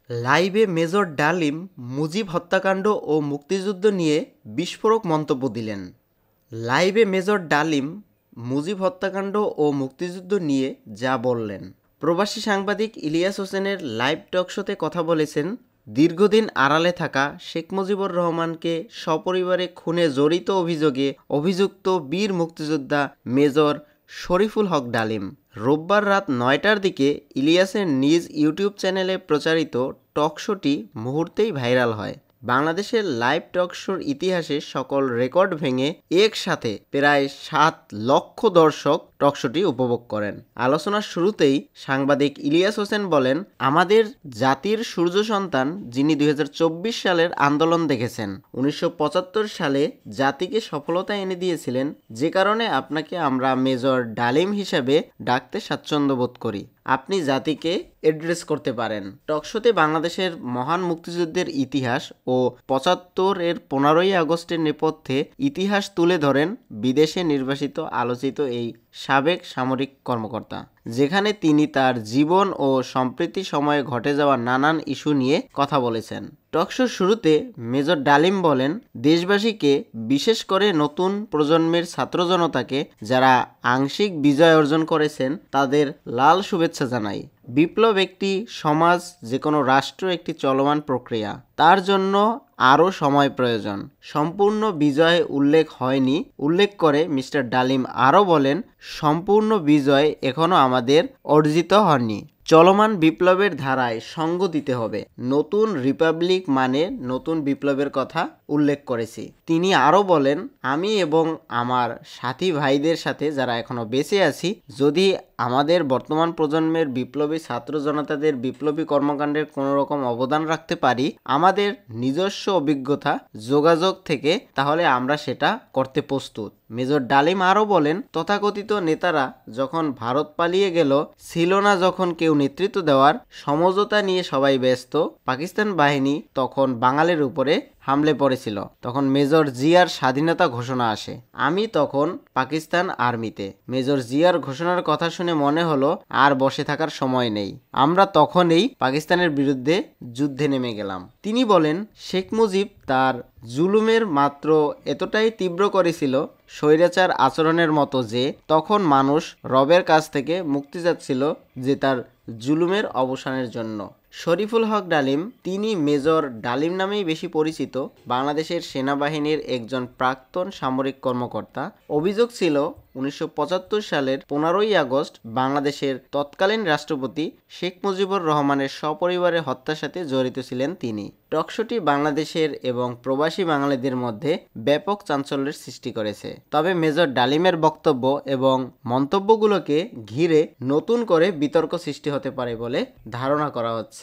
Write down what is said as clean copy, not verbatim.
লাইভে মেজর ডালিম মুজিব হত্যাকাণ্ড ও মুক্তিযুদ্ধ নিয়ে বিস্ফোরক মন্তব্য দিলেন। লাইভে মেজর ডালিম মুজিব হত্যাকাণ্ড ও মুক্তিযুদ্ধ নিয়ে যা বললেন। প্রবাসী সাংবাদিক ইলিয়াস হোসেনের লাইভ টকশোতে কথা বলেছেন দীর্ঘদিন আড়ালে থাকা শেখ মুজিবুর রহমানকে সপরিবারে খুনে জড়িত অভিযোগে অভিযুক্ত বীর মুক্তিযোদ্ধা মেজর শরীফুল হক ডালিম। রোববার রাত ৯টার দিকে ইলিয়াসের নিজ ইউটিউব চ্যানেলে প্রচারিত টকশোটি মুহূর্তেই ভাইরাল হয়। বাংলাদেশের লাইভ টকশোর ইতিহাসে সকল রেকর্ড ভেঙে একসাথে প্রায় ৭ লক্ষ দর্শক টকশোটি উপভোগ করেন। আলোচনার শুরুতেই সাংবাদিক ইলিয়াস হোসেন বলেন, আমাদের জাতির সূর্য সন্তান যিনি ২০২৪ সালের আন্দোলন দেখেছেন, ১৯৭৫ সালে জাতিকে সফলতা এনে দিয়েছিলেন, যে কারণে আপনাকে আমরা মেজর ডালিম হিসেবে ডাকতে স্বাচ্ছন্দ্য বোধ করি। আপনি জাতিকে অ্যাড্রেস করতে পারেন। টকশোতে বাংলাদেশের মহান মুক্তিযুদ্ধের ইতিহাস ও ৭৫-এর ১৫ই আগস্টের নেপথ্যে ইতিহাস তুলে ধরেন বিদেশে নির্বাসিত আলোচিত এই সাবেক সামরিক কর্মকর্তা, যেখানে তিনি তার জীবন ও সম্প্রতি সময়ে ঘটে যাওয়া নানান ইস্যু নিয়ে কথা বলেছেন। টকশোর শুরুতে মেজর ডালিম বলেন, দেশবাসীকে, বিশেষ করে নতুন প্রজন্মের ছাত্র জনতাকে যারা আংশিক বিজয় অর্জন করেছেন তাদের লাল শুভেচ্ছা জানাই। বিপ্লব একটি সমাজ, যে কোনো রাষ্ট্র একটি চলমান প্রক্রিয়া, তার জন্য আরও সময় প্রয়োজন। সম্পূর্ণ বিজয় উল্লেখ হয়নি উল্লেখ করে মিস্টার ডালিম আরও বলেন, সম্পূর্ণ বিজয় এখনও আমাদের অর্জিত হয়নি। চলমান বিপ্লবের ধারায় সঙ্গ দিতে হবে। নতুন রিপাবলিক মানে নতুন বিপ্লবের কথা উল্লেখ করেছি। তিনি আরও বলেন, আমি এবং আমার সাথী ভাইদের সাথে যারা এখনও বেঁচে আছি, যদি আমাদের বর্তমান প্রজন্মের বিপ্লবী ছাত্র জনতাদের বিপ্লবী কর্মকাণ্ডের কোনো রকম অবদান রাখতে পারি আমাদের নিজস্ব অভিজ্ঞতা যোগাযোগ থেকে, তাহলে আমরা সেটা করতে প্রস্তুত। মেজর ডালিম আরও বলেন, তথাকথিত নেতারা যখন ভারত পালিয়ে গেল, ছিল না যখন কেউ নেতৃত্ব দেওয়ার, সমঝোতা নিয়ে সবাই ব্যস্ত, পাকিস্তান বাহিনী তখন বাঙালির উপরে হামলে পড়েছিল, তখন মেজর জিয়ার স্বাধীনতা ঘোষণা আসে। আমি তখন পাকিস্তান আর্মিতে। মেজর জিয়ার ঘোষণার কথা শুনে মনে হলো আর বসে থাকার সময় নেই, আমরা তখনই পাকিস্তানের বিরুদ্ধে যুদ্ধে নেমে গেলাম। তিনি বলেন, শেখ মুজিব তার জুলুমের মাত্র এতটাই তীব্র করেছিল, স্বৈরাচার আচরণের মতো, যে তখন মানুষ রবের কাছ থেকে মুক্তি চাচ্ছিল যে তার জুলুমের অবসানের জন্য। শরীফুল হক ডালিম, তিনি মেজর ডালিম নামেই বেশি পরিচিত, বাংলাদেশের সেনাবাহিনীর একজন প্রাক্তন সামরিক কর্মকর্তা। অভিযোগ ছিল ১৯৭৫ সালের ১৫ই আগস্ট বাংলাদেশের তৎকালীন রাষ্ট্রপতি শেখ মুজিবুর রহমানের সপরিবারে হত্যার সাথে জড়িত ছিলেন তিনি। টকশোটি বাংলাদেশের এবং প্রবাসী বাঙালিদের মধ্যে ব্যাপক চাঞ্চল্যের সৃষ্টি করেছে। তবে মেজর ডালিমের বক্তব্য এবং মন্তব্যগুলোকে ঘিরে নতুন করে বিতর্ক সৃষ্টি হতে পারে বলে ধারণা করা হচ্ছে।